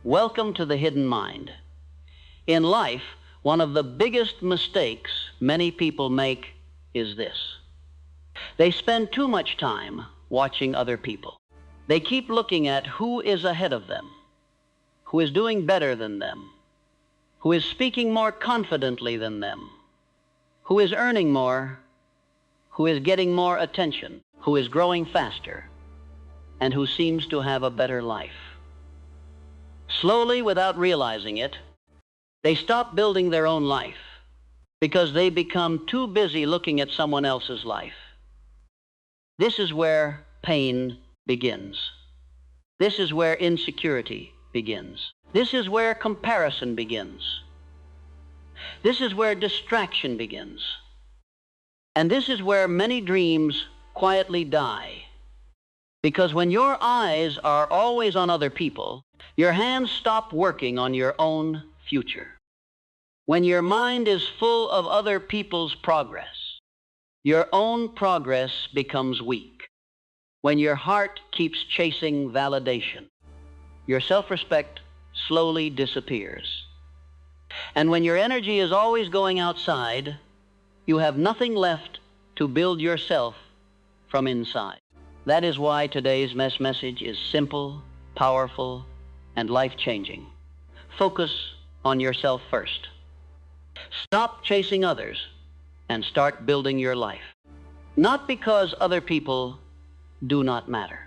Welcome to the hidden mind. In life, one of the biggest mistakes many people make is this. They spend too much time watching other people. They keep looking at who is ahead of them, who is doing better than them, who is speaking more confidently than them, who is earning more, who is getting more attention, who is growing faster, and who seems to have a better life. Slowly, without realizing it, they stop building their own life because they become too busy looking at someone else's life. This is where pain begins. This is where insecurity begins. This is where comparison begins. This is where distraction begins. And this is where many dreams quietly die. Because when your eyes are always on other people, your hands stop working on your own future. When your mind is full of other people's progress, your own progress becomes weak. When your heart keeps chasing validation, your self-respect slowly disappears. And when your energy is always going outside, you have nothing left to build yourself from inside. That is why today's message is simple, powerful, and life-changing. Focus on yourself first. Stop chasing others and start building your life. Not because other people do not matter.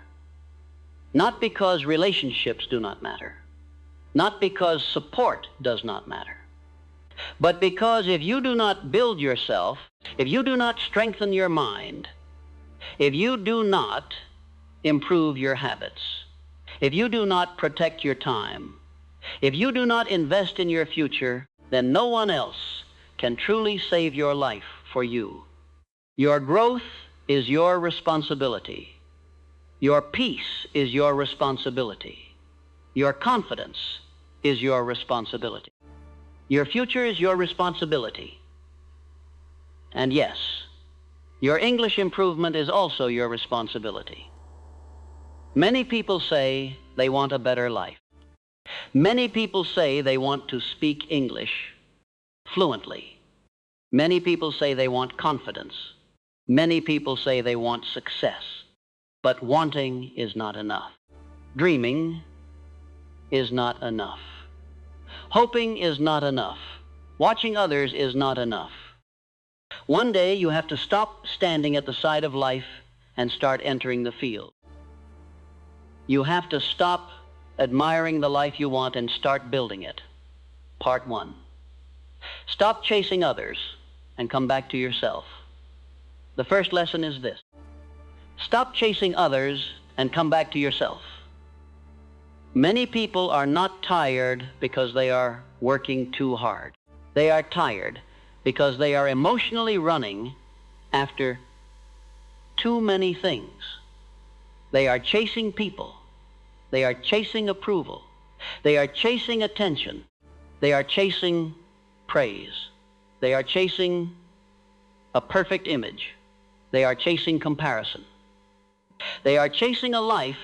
Not because relationships do not matter. Not because support does not matter. But because if you do not build yourself, if you do not strengthen your mind, if you do not improve your habits, if you do not protect your time, if you do not invest in your future, then no one else can truly save your life for you. Your growth is your responsibility. Your peace is your responsibility. Your confidence is your responsibility. Your future is your responsibility. And yes, your English improvement is also your responsibility. Many people say they want a better life. Many people say they want to speak English fluently. Many people say they want confidence. Many people say they want success. But wanting is not enough. Dreaming is not enough. Hoping is not enough. Watching others is not enough. One day you have to stop standing at the side of life and start entering the field. You have to stop admiring the life you want and start building it. Part 1. Stop chasing others and come back to yourself. The first lesson is this. Stop chasing others and come back to yourself. Many people are not tired because they are working too hard. They are tired because they are emotionally running after too many things. They are chasing people. They are chasing approval. They are chasing attention. They are chasing praise. They are chasing a perfect image. They are chasing comparison. They are chasing a life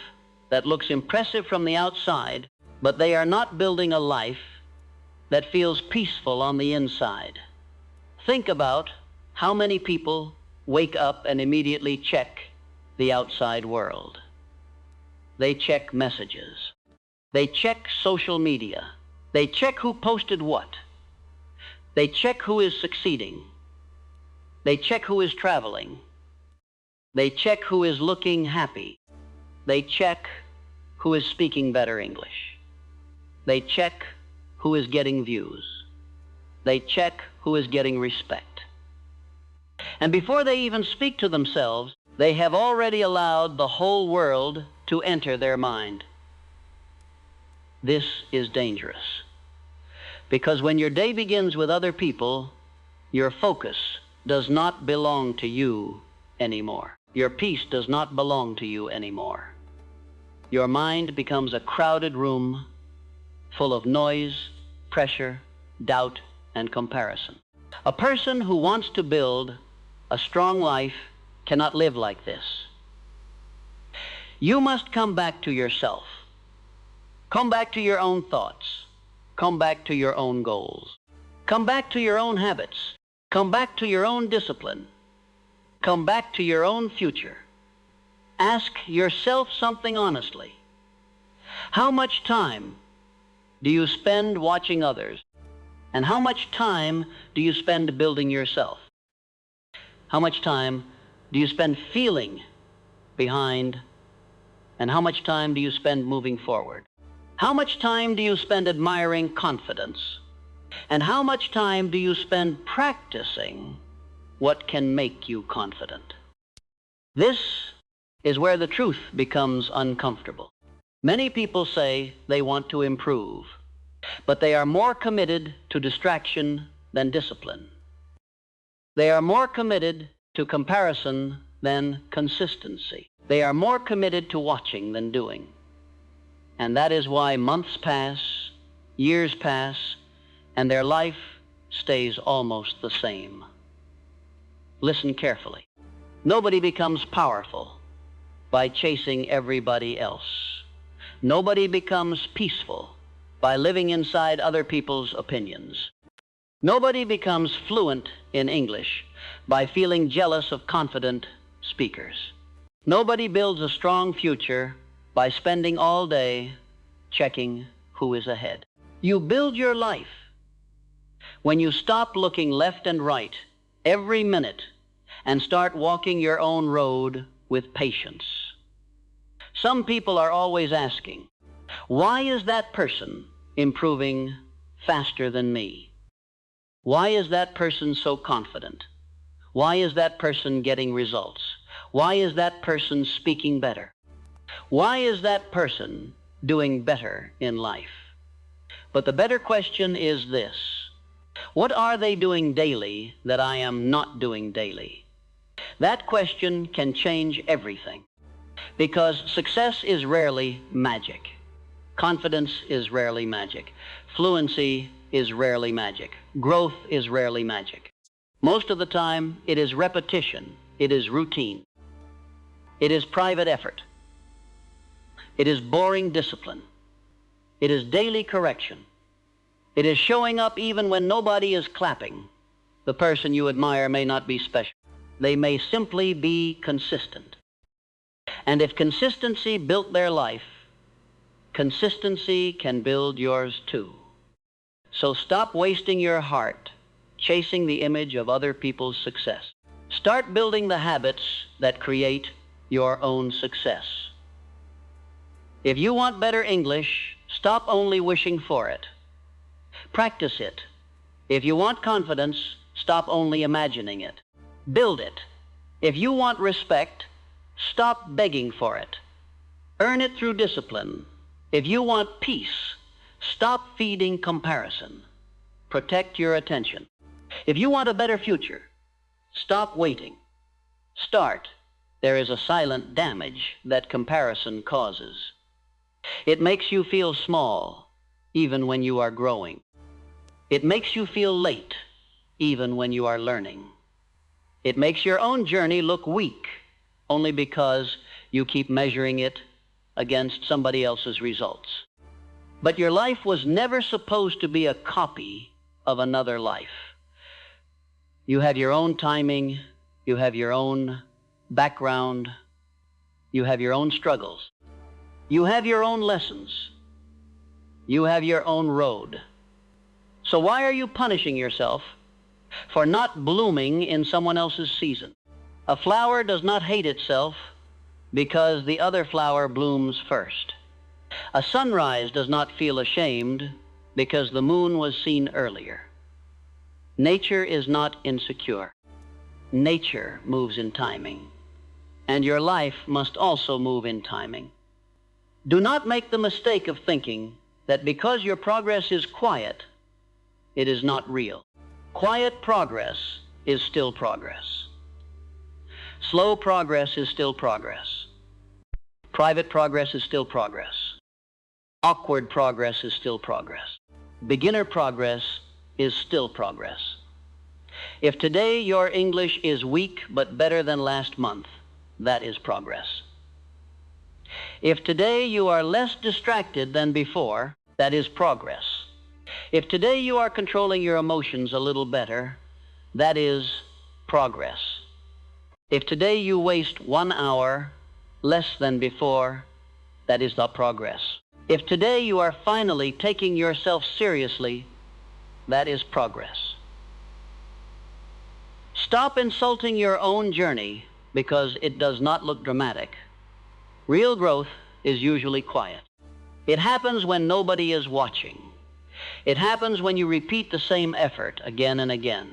that looks impressive from the outside, but they are not building a life that feels peaceful on the inside. Think about how many people wake up and immediately check the outside world. They check messages. They check social media. They check who posted what. They check who is succeeding. They check who is traveling. They check who is looking happy. They check who is speaking better English. They check who is getting views. They check who is getting respect. And before they even speak to themselves, they have already allowed the whole world to enter their mind. This is dangerous. Because when your day begins with other people, your focus does not belong to you anymore. Your peace does not belong to you anymore. Your mind becomes a crowded room full of noise, pressure, doubt, and comparison. A person who wants to build a strong life cannot live like this. You must come back to yourself. Come back to your own thoughts. Come back to your own goals. Come back to your own habits. Come back to your own discipline. Come back to your own future. Ask yourself something honestly. How much time do you spend watching others? And how much time do you spend building yourself? How much time do you spend feeling behind? And how much time do you spend moving forward? How much time do you spend admiring confidence? And how much time do you spend practicing what can make you confident? This is where the truth becomes uncomfortable. Many people say they want to improve, but they are more committed to distraction than discipline. They are more committed to comparison than consistency. They are more committed to watching than doing. And that is why months pass, years pass, and their life stays almost the same. Listen carefully. Nobody becomes powerful by chasing everybody else. Nobody becomes peaceful by living inside other people's opinions. Nobody becomes fluent in English by feeling jealous of confident speakers. Nobody builds a strong future by spending all day checking who is ahead. You build your life when you stop looking left and right every minute and start walking your own road with patience. Some people are always asking, why is that person improving faster than me? Why is that person so confident? Why is that person getting results? Why is that person speaking better? Why is that person doing better in life? But the better question is this: what are they doing daily that I am not doing daily? That question can change everything, because success is rarely magic. Confidence is rarely magic. Fluency is rarely magic. Growth is rarely magic. Most of the time, it is repetition. It is routine. It is private effort. It is boring discipline. It is daily correction. It is showing up even when nobody is clapping. The person you admire may not be special. They may simply be consistent. And if consistency built their life, consistency can build yours too. So stop wasting your heart chasing the image of other people's success. Start building the habits that create your own success. If you want better English, stop only wishing for it. Practice it. If you want confidence, stop only imagining it. Build it. If you want respect, stop begging for it. Earn it through discipline. If you want peace, stop feeding comparison. Protect your attention. If you want a better future, stop waiting. Start. There is a silent damage that comparison causes. It makes you feel small, even when you are growing. It makes you feel late, even when you are learning. It makes your own journey look weak, only because you keep measuring it against somebody else's results. But your life was never supposed to be a copy of another life. You have your own timing, you have your own background, you have your own struggles, you have your own lessons, you have your own road. So why are you punishing yourself for not blooming in someone else's season? A flower does not hate itself because the other flower blooms first. A sunrise does not feel ashamed because the moon was seen earlier. Nature is not insecure. Nature moves in timing, and your life must also move in timing. Do not make the mistake of thinking that because your progress is quiet, it is not real. Quiet progress is still progress. Slow progress is still progress. Private progress is still progress. Awkward progress is still progress. Beginner progress is still progress. If today your English is weak but better than last month, that is progress. If today you are less distracted than before, that is progress. If today you are controlling your emotions a little better, that is progress. If today you waste 1 hour less than before, that is the progress. If today you are finally taking yourself seriously, that is progress. Stop insulting your own journey because it does not look dramatic. Real growth is usually quiet. It happens when nobody is watching. It happens when you repeat the same effort again and again.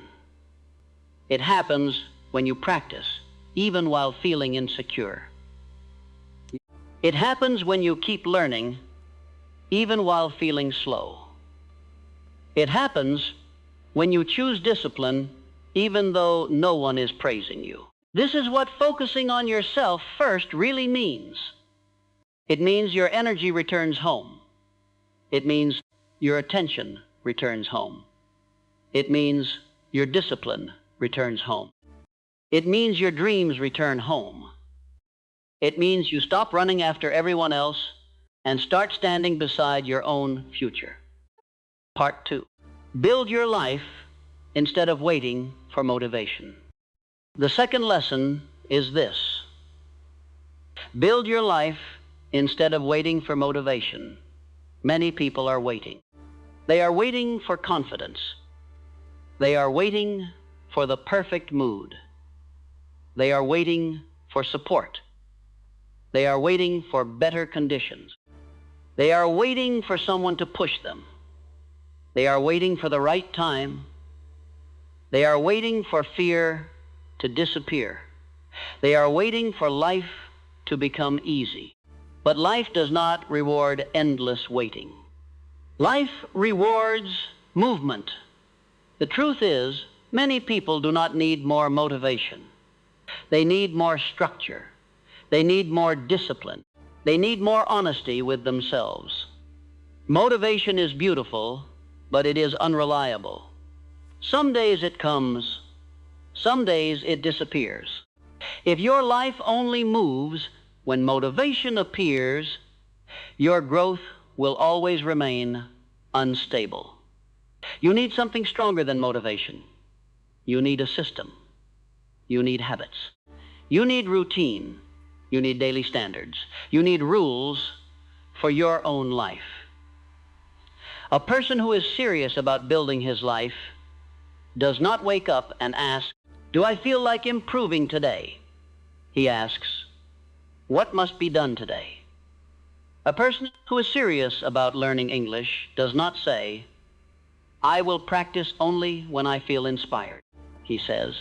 It happens when you practice, even while feeling insecure. It happens when you keep learning, even while feeling slow. It happens when you choose discipline, even though no one is praising you. This is what focusing on yourself first really means. It means your energy returns home. It means your attention returns home. It means your discipline returns home. It means your dreams return home. It means you stop running after everyone else and start standing beside your own future. Part 2. Build your life instead of waiting for motivation. The second lesson is this: build your life instead of waiting for motivation. Many people are waiting. They are waiting for confidence. They are waiting for the perfect mood. They are waiting for support. They are waiting for better conditions. They are waiting for someone to push them. They are waiting for the right time. They are waiting for fear to disappear. They are waiting for life to become easy. But life does not reward endless waiting. Life rewards movement. The truth is, many people do not need more motivation. They need more structure. They need more discipline. They need more honesty with themselves. Motivation is beautiful, but it is unreliable. Some days it comes, some days it disappears. If your life only moves when motivation appears, your growth will always remain unstable. You need something stronger than motivation. You need a system. You need habits. You need routine. You need daily standards. You need rules for your own life. A person who is serious about building his life does not wake up and ask, "Do I feel like improving today?" He asks, "What must be done today?" A person who is serious about learning English does not say, "I will practice only when I feel inspired." He says,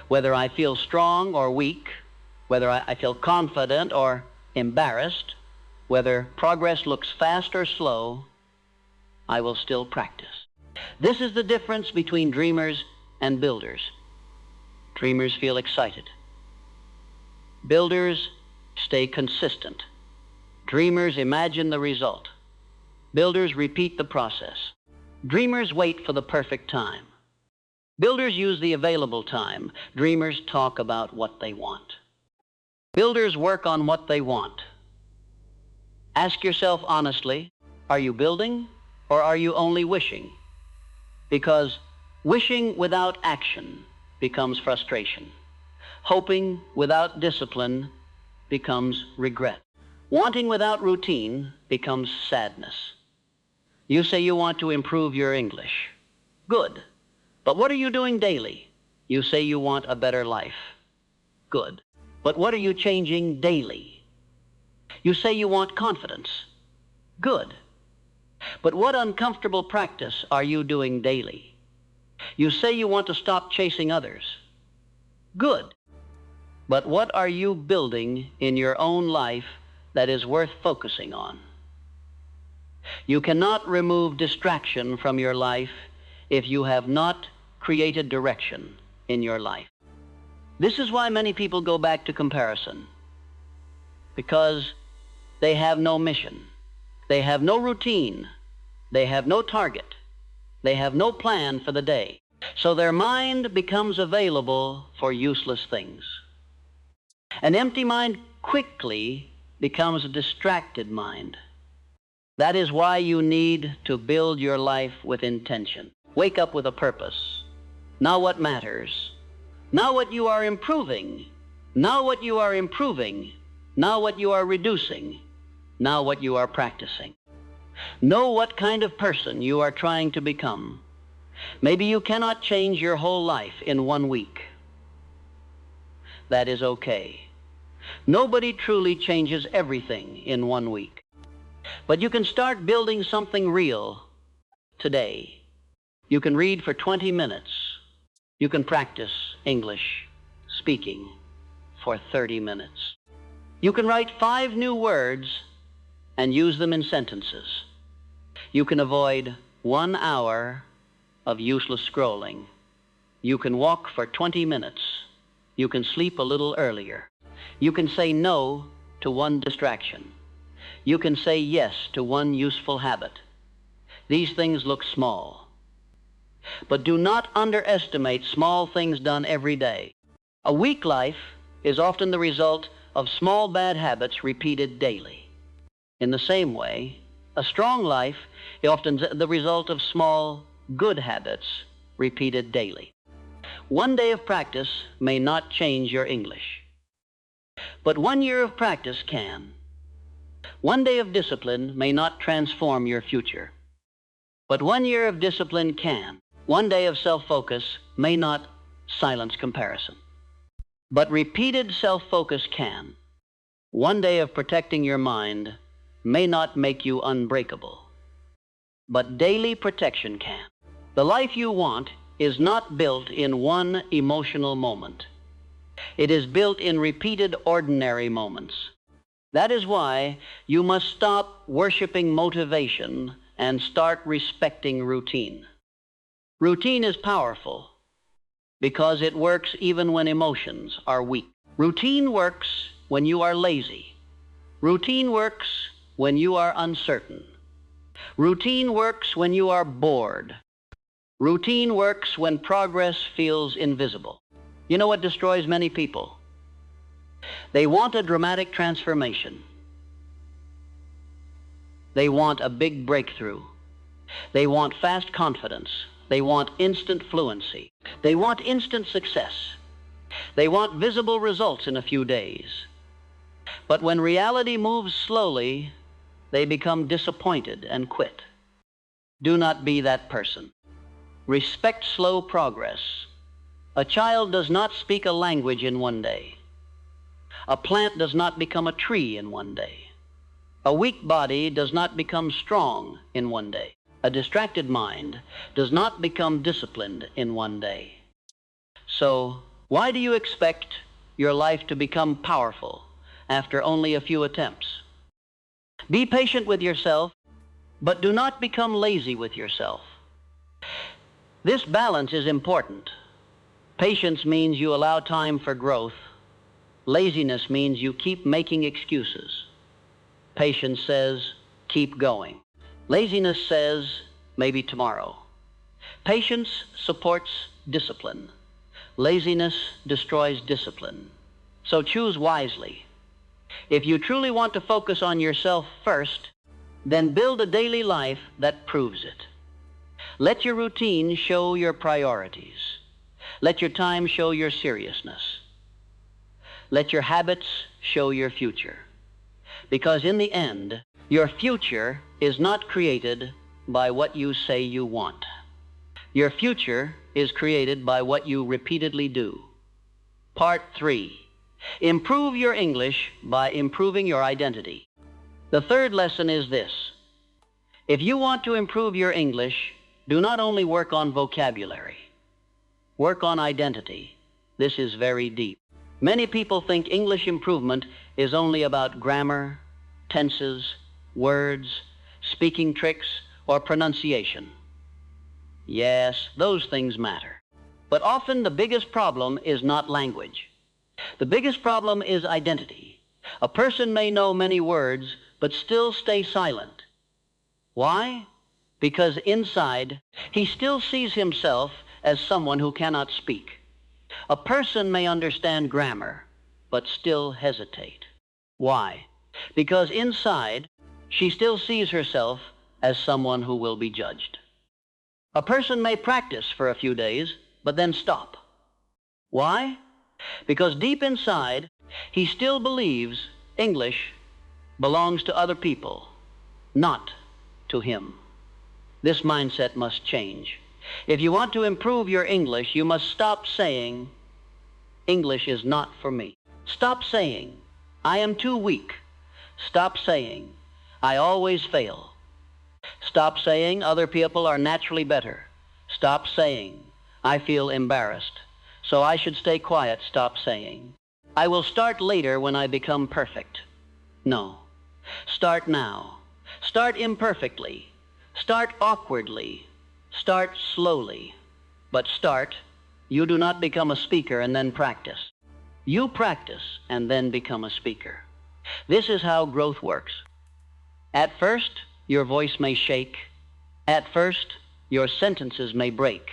"Whether I feel strong or weak, whether I feel confident or embarrassed, whether progress looks fast or slow, I will still practice." This is the difference between dreamers and builders. Dreamers feel excited. Builders stay consistent. Dreamers imagine the result. Builders repeat the process. Dreamers wait for the perfect time. Builders use the available time. Dreamers talk about what they want. Builders work on what they want. Ask yourself honestly, are you building or are you only wishing? Because wishing without action becomes frustration. Hoping without discipline becomes regret. Wanting without routine becomes sadness. You say you want to improve your English. Good. But what are you doing daily? You say you want a better life. Good. But what are you changing daily? You say you want confidence. Good. But what uncomfortable practice are you doing daily? You say you want to stop chasing others. Good. But what are you building in your own life that is worth focusing on? You cannot remove distraction from your life if you have not created direction in your life. This is why many people go back to comparison, because they have no mission. They have no routine. They have no target. They have no plan for the day. So their mind becomes available for useless things. An empty mind quickly becomes a distracted mind. That is why you need to build your life with intention. Wake up with a purpose. Now what matters? Now what you are improving? Now what you are improving? Now what you are reducing? Now what you are practicing? Know what kind of person you are trying to become. Maybe you cannot change your whole life in 1 week. That is okay. Nobody truly changes everything in 1 week. But you can start building something real today. You can read for 20 minutes. You can practice English speaking for 30 minutes. You can write 5 new words and use them in sentences. You can avoid 1 hour of useless scrolling. You can walk for 20 minutes. You can sleep a little earlier. You can say no to 1 distraction. You can say yes to 1 useful habit. These things look small. But do not underestimate small things done every day. A weak life is often the result of small bad habits repeated daily. In the same way, a strong life is often the result of small good habits repeated daily. 1 day of practice may not change your English, but 1 year of practice can. 1 day of discipline may not transform your future, but 1 year of discipline can. 1 day of self-focus may not silence comparison, but repeated self-focus can. 1 day of protecting your mind may not make you unbreakable, but daily protection can. The life you want is not built in 1 emotional moment. It is built in repeated ordinary moments. That is why you must stop worshiping motivation and start respecting routine. Routine is powerful because it works even when emotions are weak. Routine works when you are lazy. Routine works when you are uncertain. Routine works when you are bored. Routine works when progress feels invisible. You know what destroys many people? They want a dramatic transformation. They want a big breakthrough. They want fast confidence. They want instant fluency. They want instant success. They want visible results in a few days. But when reality moves slowly, they become disappointed and quit. Do not be that person. Respect slow progress. A child does not speak a language in 1 day. A plant does not become a tree in 1 day. A weak body does not become strong in 1 day. A distracted mind does not become disciplined in 1 day. So, why do you expect your life to become powerful after only a few attempts? Be patient with yourself, but do not become lazy with yourself. This balance is important. Patience means you allow time for growth. Laziness means you keep making excuses. Patience says, keep going. Laziness says, maybe tomorrow. Patience supports discipline. Laziness destroys discipline. So choose wisely. If you truly want to focus on yourself first, then build a daily life that proves it. Let your routine show your priorities. Let your time show your seriousness. Let your habits show your future. Because in the end, your future is not created by what you say you want. Your future is created by what you repeatedly do. Part 3. Improve your English by improving your identity. The third lesson is this. If you want to improve your English, do not only work on vocabulary. Work on identity. This is very deep. Many people think English improvement is only about grammar, tenses, words, speaking tricks, or pronunciation. Yes, those things matter. But often the biggest problem is not language. The biggest problem is identity. A person may know many words, but still stay silent. Why? Because inside, he still sees himself as someone who cannot speak. A person may understand grammar, but still hesitate. Why? because inside she still sees herself as someone who will be judged. A person may practice for a few days, but then stop. Why? Because deep inside, he still believes English belongs to other people, not to him. This mindset must change. If you want to improve your English, you must stop saying, English is not for me. Stop saying, I am too weak. Stop saying, I always fail. Stop saying, other people are naturally better. Stop saying, I feel embarrassed, so I should stay quiet. Stop saying, I will start later when I become perfect. No. Start now. Start imperfectly. Start awkwardly. Start slowly. But start. You do not become a speaker and then practice. You practice and then become a speaker. This is how growth works. At first, your voice may shake. At first, your sentences may break.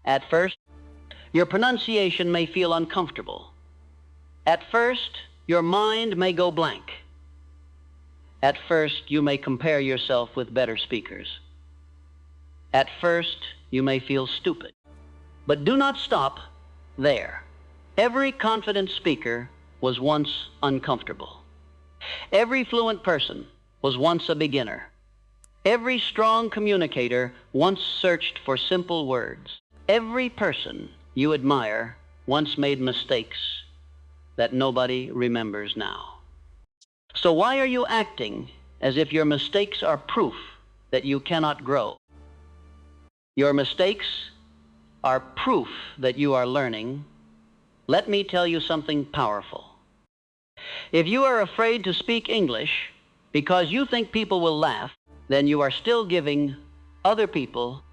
At first, your pronunciation may feel uncomfortable. At first, your mind may go blank. At first, you may compare yourself with better speakers. At first, you may feel stupid. But do not stop there. Every confident speaker was once uncomfortable. Every fluent person was once a beginner. Every strong communicator once searched for simple words. Every person you admire once made mistakes that nobody remembers now. So why are you acting as if your mistakes are proof that you cannot grow? Your mistakes are proof that you are learning. Let me tell you something powerful. If you are afraid to speak English because you think people will laugh, then you are still giving other people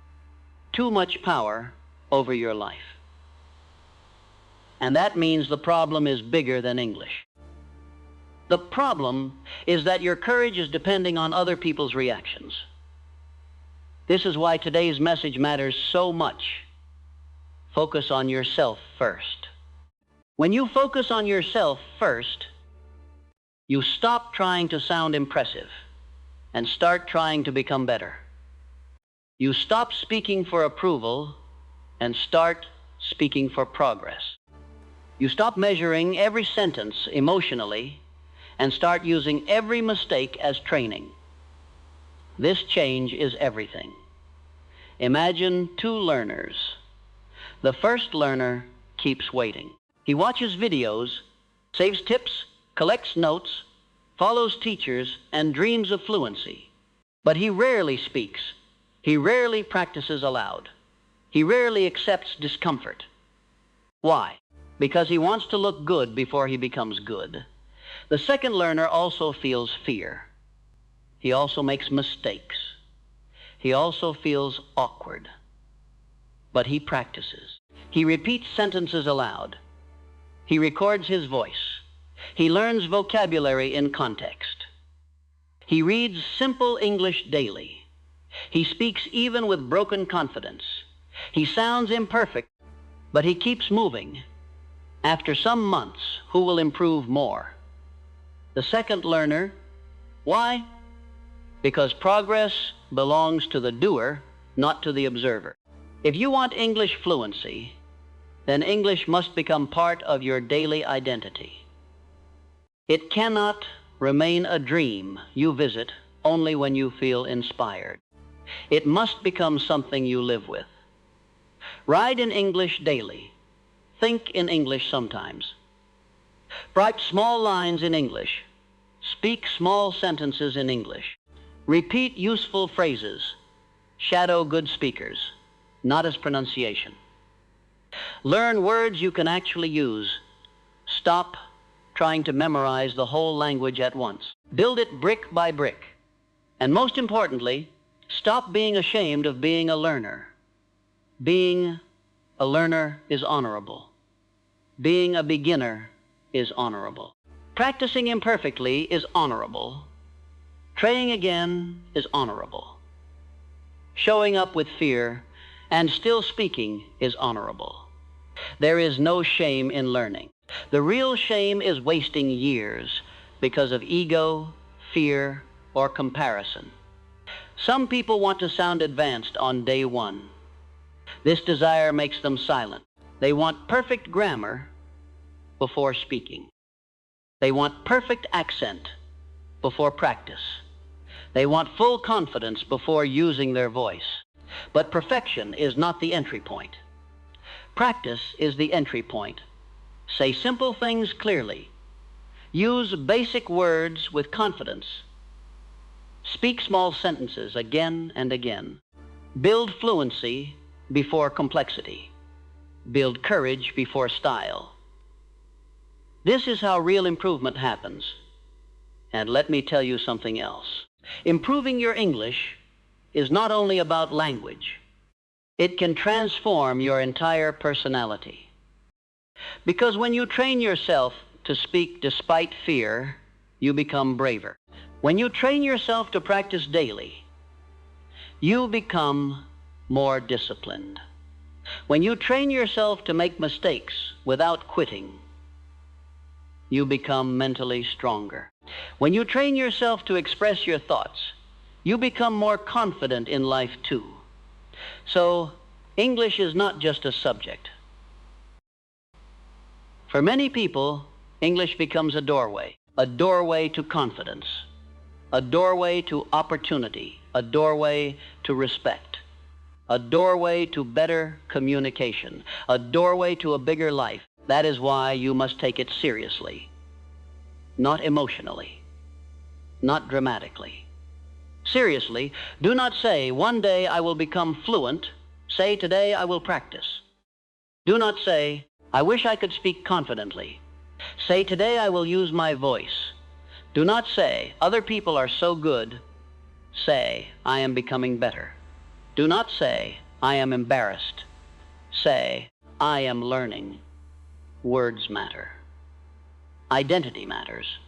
too much power over your life. And that means the problem is bigger than English. The problem is that your courage is depending on other people's reactions. This is why today's message matters so much. Focus on yourself first. When you focus on yourself first, you stop trying to sound impressive and start trying to become better. You stop speaking for approval and start speaking for progress. You stop measuring every sentence emotionally and start using every mistake as training. This change is everything. Imagine two learners. The first learner keeps waiting. He watches videos, saves tips, collects notes, follows teachers, and dreams of fluency. But he rarely speaks. He rarely practices aloud. He rarely accepts discomfort. Why? Because he wants to look good before he becomes good. The second learner also feels fear. He also makes mistakes. He also feels awkward. But he practices. He repeats sentences aloud. He records his voice. He learns vocabulary in context. He reads simple English daily. He speaks even with broken confidence. He sounds imperfect, but he keeps moving. After some months, who will improve more? The second learner. Why? Because progress belongs to the doer, not to the observer. If you want English fluency, then English must become part of your daily identity. It cannot remain a dream you visit only when you feel inspired. It must become something you live with. Write in English daily. Think in English sometimes. Write small lines in English. Speak small sentences in English. Repeat useful phrases. Shadow good speakers, not as pronunciation. Learn words you can actually use. Stop trying to memorize the whole language at once. Build it brick by brick. And most importantly, stop being ashamed of being a learner. Being a learner is honorable. Being a beginner is honorable. Practicing imperfectly is honorable. Trying again is honorable. Showing up with fear and still speaking is honorable. There is no shame in learning. The real shame is wasting years because of ego, fear, or comparison. Some people want to sound advanced on day one. This desire makes them silent. They want perfect grammar before speaking. They want perfect accent before practice. They want full confidence before using their voice. But perfection is not the entry point. Practice is the entry point. Say simple things clearly. Use basic words with confidence. Speak small sentences again and again. Build fluency before complexity. Build courage before style. This is how real improvement happens. And let me tell you something else. Improving your English is not only about language. It can transform your entire personality. Because when you train yourself to speak despite fear, you become braver. When you train yourself to practice daily, you become more disciplined. When you train yourself to make mistakes without quitting, you become mentally stronger. When you train yourself to express your thoughts, you become more confident in life too. So, English is not just a subject. For many people, English becomes a doorway to confidence, a doorway to opportunity, a doorway to respect, a doorway to better communication, a doorway to a bigger life. That is why you must take it seriously, not emotionally, not dramatically. Seriously, do not say, one day I will become fluent. Say, today I will practice. Do not say, I wish I could speak confidently. Say, today I will use my voice. Do not say, other people are so good. Say, I am becoming better. Do not say, I am embarrassed. Say, I am learning. Words matter. Identity matters.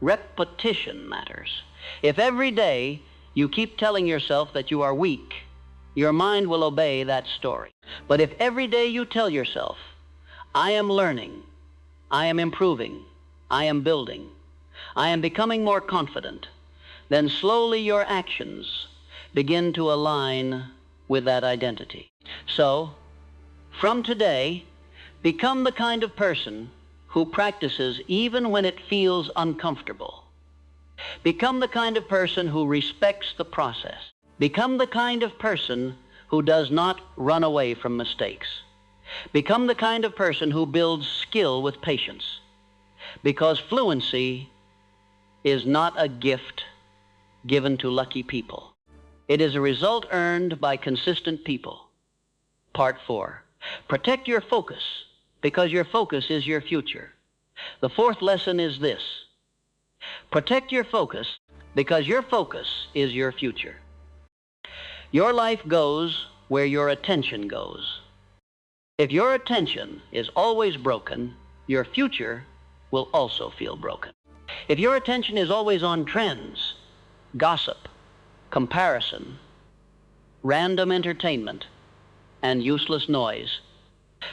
Repetition matters. If every day you keep telling yourself that you are weak, your mind will obey that story. But if every day you tell yourself, I am learning, I am improving, I am building, I am becoming more confident, then slowly your actions begin to align with that identity. So, from today, become the kind of person who practices even when it feels uncomfortable. Become the kind of person who respects the process. Become the kind of person who does not run away from mistakes. Become the kind of person who builds skill with patience. Because fluency is not a gift given to lucky people. It is a result earned by consistent people. Part 4. Protect your focus, because your focus is your future. The fourth lesson is this. Protect your focus, because your focus is your future. Your life goes where your attention goes. If your attention is always broken, your future will also feel broken. If your attention is always on trends, gossip, comparison, random entertainment, and useless noise,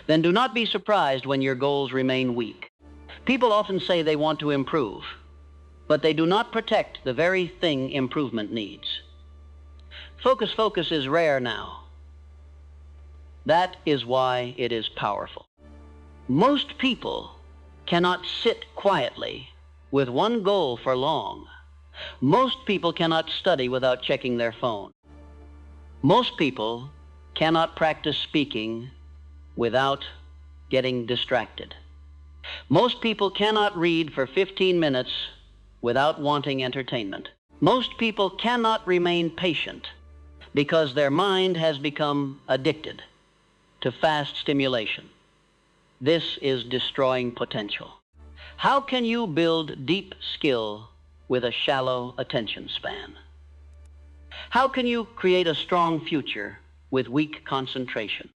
then do not be surprised when your goals remain weak. People often say they want to improve, but they do not protect the very thing improvement needs. Focus is rare now. That is why it is powerful. Most people cannot sit quietly with one goal for long. Most people cannot study without checking their phone. Most people cannot practice speaking without getting distracted. Most people cannot read for 15 minutes without wanting entertainment. Most people cannot remain patient because their mind has become addicted to fast stimulation. This is destroying potential. How can you build deep skill with a shallow attention span? How can you create a strong future with weak concentration?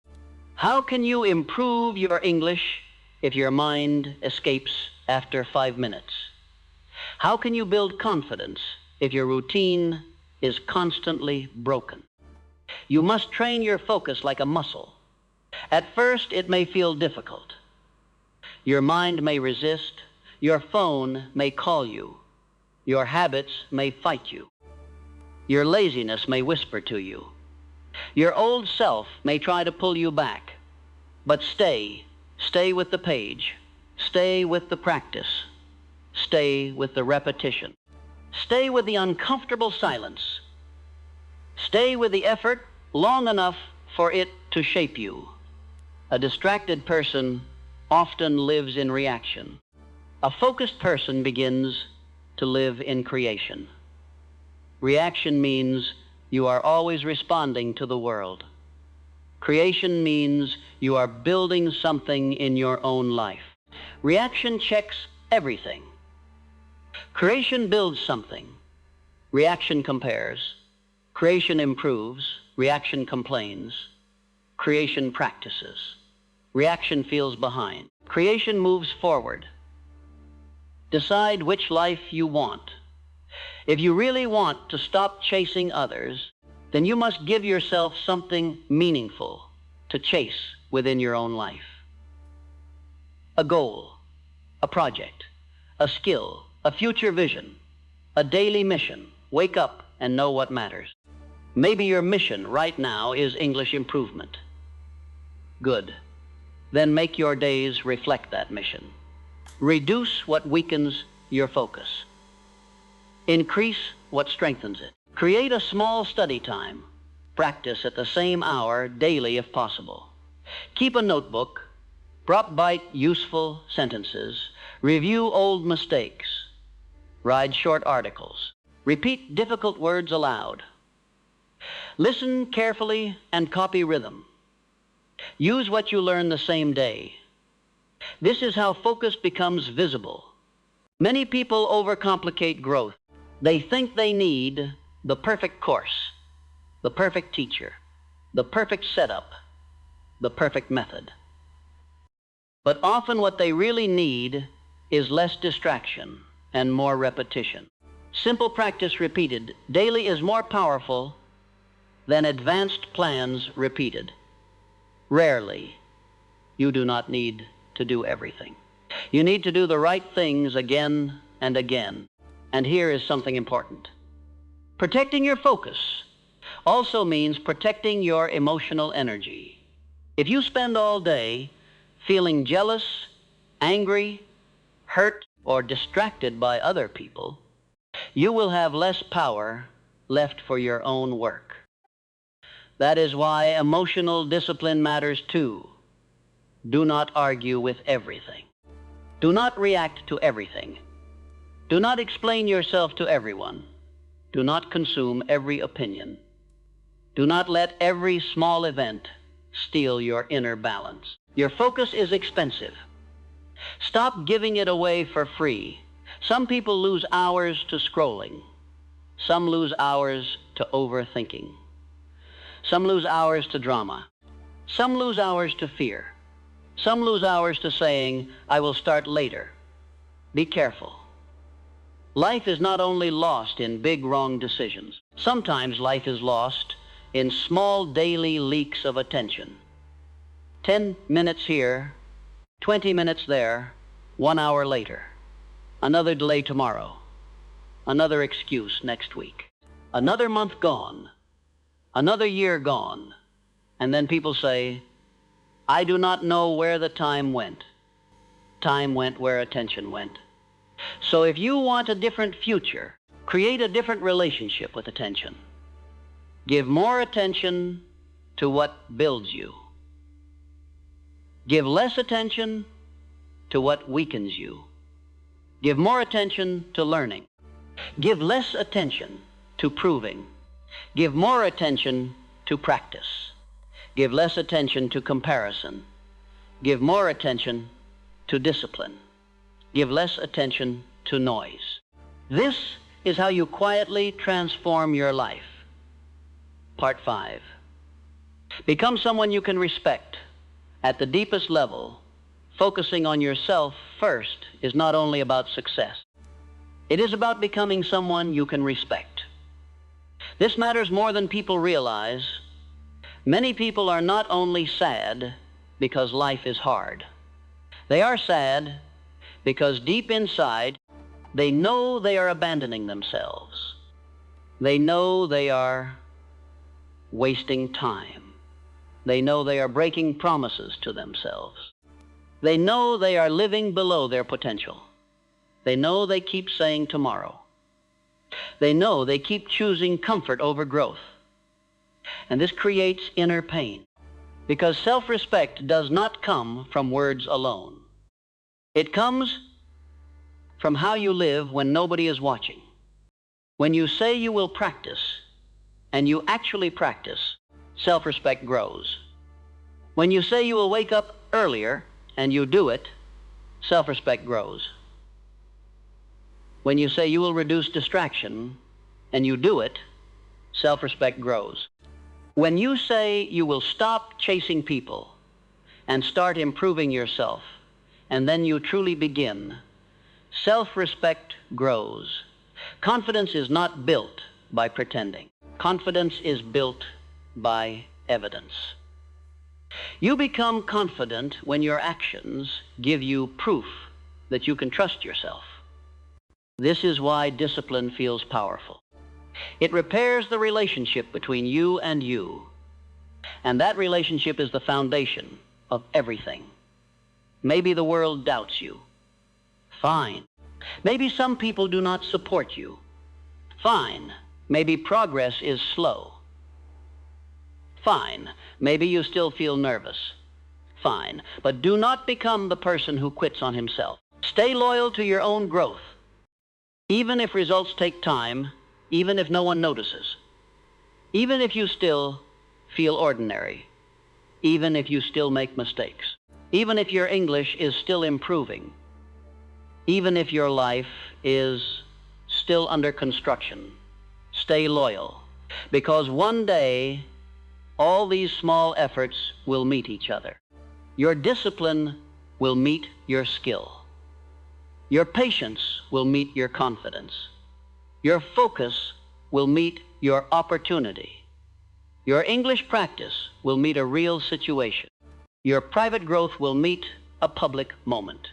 How can you improve your English if your mind escapes after 5 minutes? How can you build confidence if your routine is constantly broken? You must train your focus like a muscle. At first, it may feel difficult. Your mind may resist. Your phone may call you. Your habits may fight you. Your laziness may whisper to you. Your old self may try to pull you back. But stay with the page. Stay with the practice. Stay with the repetition. Stay with the uncomfortable silence. Stay with the effort long enough for it to shape you. A distracted person often lives in reaction. A focused person begins to live in creation. Reaction means you are always responding to the world. Creation means you are building something in your own life. Reaction checks everything. Creation builds something. Reaction compares. Creation improves. Reaction complains. Creation practices. Reaction feels behind. Creation moves forward. Decide which life you want. If you really want to stop chasing others, then you must give yourself something meaningful to chase within your own life. A goal, a project, a skill, a future vision, a daily mission. Wake up and know what matters. Maybe your mission right now is English improvement. Good. Then make your days reflect that mission. Reduce what weakens your focus. Increase what strengthens it. Create a small study time. Practice at the same hour daily if possible. Keep a notebook. Bite useful sentences. Review old mistakes. Write short articles. Repeat difficult words aloud. Listen carefully and copy rhythm. Use what you learn the same day. This is how focus becomes visible. Many people overcomplicate growth. They think they need the perfect course, the perfect teacher, the perfect setup, the perfect method. But often what they really need is less distraction and more repetition. Simple practice repeated daily is more powerful than advanced plans repeated. Rarely, you do not need to do everything. You need to do the right things again and again. And here is something important. Protecting your focus also means protecting your emotional energy. If you spend all day feeling jealous, angry, hurt, or distracted by other people, you will have less power left for your own work. That is why emotional discipline matters too. Do not argue with everything. Do not react to everything. Do not explain yourself to everyone. Do not consume every opinion. Do not let every small event steal your inner balance. Your focus is expensive. Stop giving it away for free. Some people lose hours to scrolling. Some lose hours to overthinking. Some lose hours to drama. Some lose hours to fear. Some lose hours to saying, I will start later. Be careful. Life is not only lost in big wrong decisions. Sometimes life is lost in small daily leaks of attention. 10 minutes here, 20 minutes there, 1 hour later. Another delay tomorrow. Another excuse next week. Another month gone. Another year gone. And then people say, I do not know where the time went. Time went where attention went. So if you want a different future, create a different relationship with attention. Give more attention to what builds you. Give less attention to what weakens you. Give more attention to learning. Give less attention to proving. Give more attention to practice. Give less attention to comparison. Give more attention to discipline. Give less attention to noise. This is how you quietly transform your life. Part 5. Become someone you can respect. At the deepest level, focusing on yourself first is not only about success. It is about becoming someone you can respect. This matters more than people realize. Many people are not only sad because life is hard. They are sad because deep inside, they know they are abandoning themselves. They know they are wasting time. They know they are breaking promises to themselves. They know they are living below their potential. They know they keep saying tomorrow. They know they keep choosing comfort over growth. And this creates inner pain, because self-respect does not come from words alone. It comes from how you live when nobody is watching. When you say you will practice, and you actually practice, self-respect grows. When you say you will wake up earlier, and you do it, self-respect grows. When you say you will reduce distraction, and you do it, self-respect grows. When you say you will stop chasing people and start improving yourself, and then you truly begin, self-respect grows. Confidence is not built by pretending. Confidence is built by evidence. You become confident when your actions give you proof that you can trust yourself. This is why discipline feels powerful. It repairs the relationship between you, and that relationship is the foundation of everything. Maybe the world doubts you. Fine. Maybe some people do not support you. Fine. Maybe progress is slow. Fine. Maybe you still feel nervous. Fine. But do not become the person who quits on himself. Stay loyal to your own growth, even if results take time, even if no one notices, even if you still feel ordinary, even if you still make mistakes, even if your English is still improving, even if your life is still under construction. Stay loyal, because one day all these small efforts will meet each other. Your discipline will meet your skill. Your patience will meet your confidence. Your focus will meet your opportunity. Your English practice will meet a real situation. Your private growth will meet a public moment.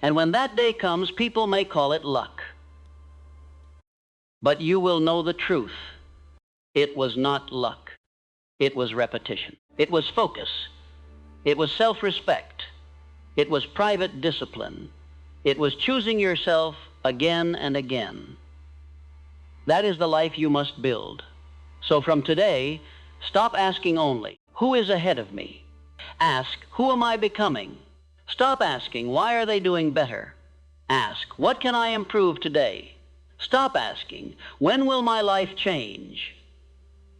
And when that day comes, people may call it luck. But you will know the truth. It was not luck. It was repetition. It was focus. It was self-respect. It was private discipline. It was choosing yourself again and again. That is the life you must build. So from today, stop asking only, who is ahead of me? Ask, who am I becoming? Stop asking, why are they doing better? Ask, what can I improve today? Stop asking, when will my life change?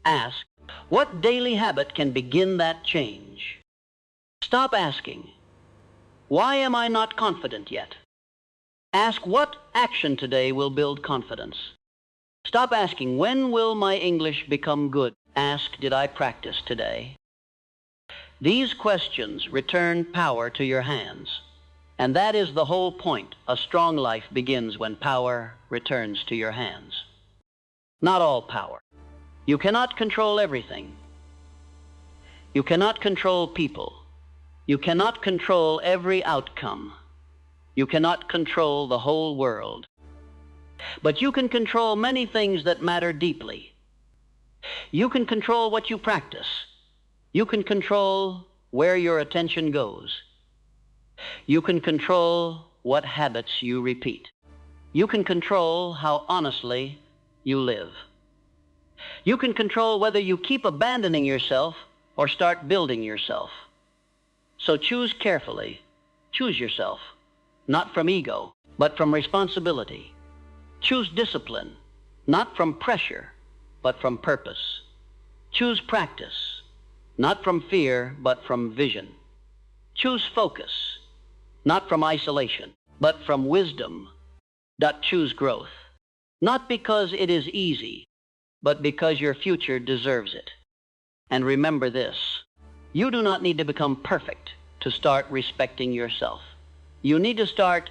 Ask, what daily habit can begin that change? Stop asking, why am I not confident yet? Ask, what action today will build confidence? Stop asking, when will my English become good? Ask, did I practice today? These questions return power to your hands. And that is the whole point. A strong life begins when power returns to your hands. Not all power. You cannot control everything. You cannot control people. You cannot control every outcome. You cannot control the whole world. But you can control many things that matter deeply. You can control what you practice. You can control where your attention goes. You can control what habits you repeat. You can control how honestly you live. You can control whether you keep abandoning yourself or start building yourself. So choose carefully. Choose yourself, not from ego, but from responsibility. Choose discipline, not from pressure, but from purpose. Choose practice, not from fear, but from vision. Choose focus, not from isolation, but from wisdom. Choose growth, not because it is easy, but because your future deserves it. And remember this, you do not need to become perfect to start respecting yourself. You need to start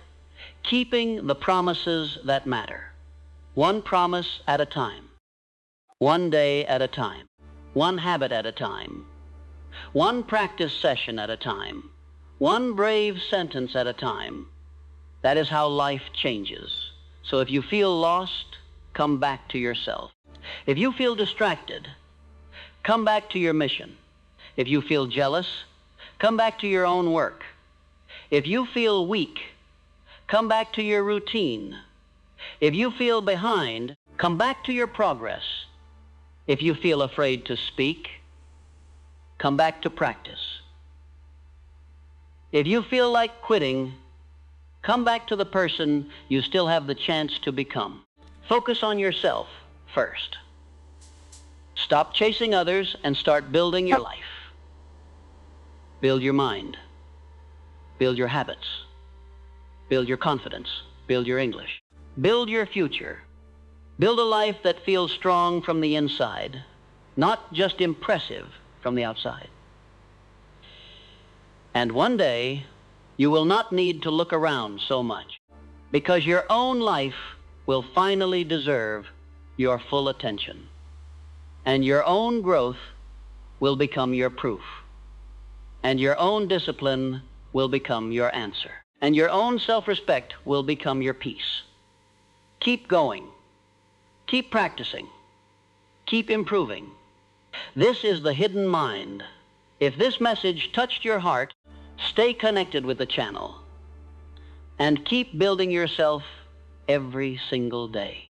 keeping the promises that matter. One promise at a time. One day at a time. One habit at a time. One practice session at a time. One brave sentence at a time. That is how life changes. So if you feel lost, come back to yourself. If you feel distracted, come back to your mission. If you feel jealous, come back to your own work. If you feel weak, come back to your routine. If you feel behind, come back to your progress. If you feel afraid to speak, come back to practice. If you feel like quitting, come back to the person you still have the chance to become. Focus on yourself first. Stop chasing others and start building your life. Build your mind. Build your habits. Build your confidence. Build your English. Build your future. Build a life that feels strong from the inside, not just impressive from the outside. And one day, you will not need to look around so much, because your own life will finally deserve your full attention. And your own growth will become your proof. And your own discipline will become your answer. And your own self-respect will become your peace. Keep going. Keep practicing. Keep improving. This is the hidden mind. If this message touched your heart, stay connected with the channel and keep building yourself every single day.